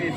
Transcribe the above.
30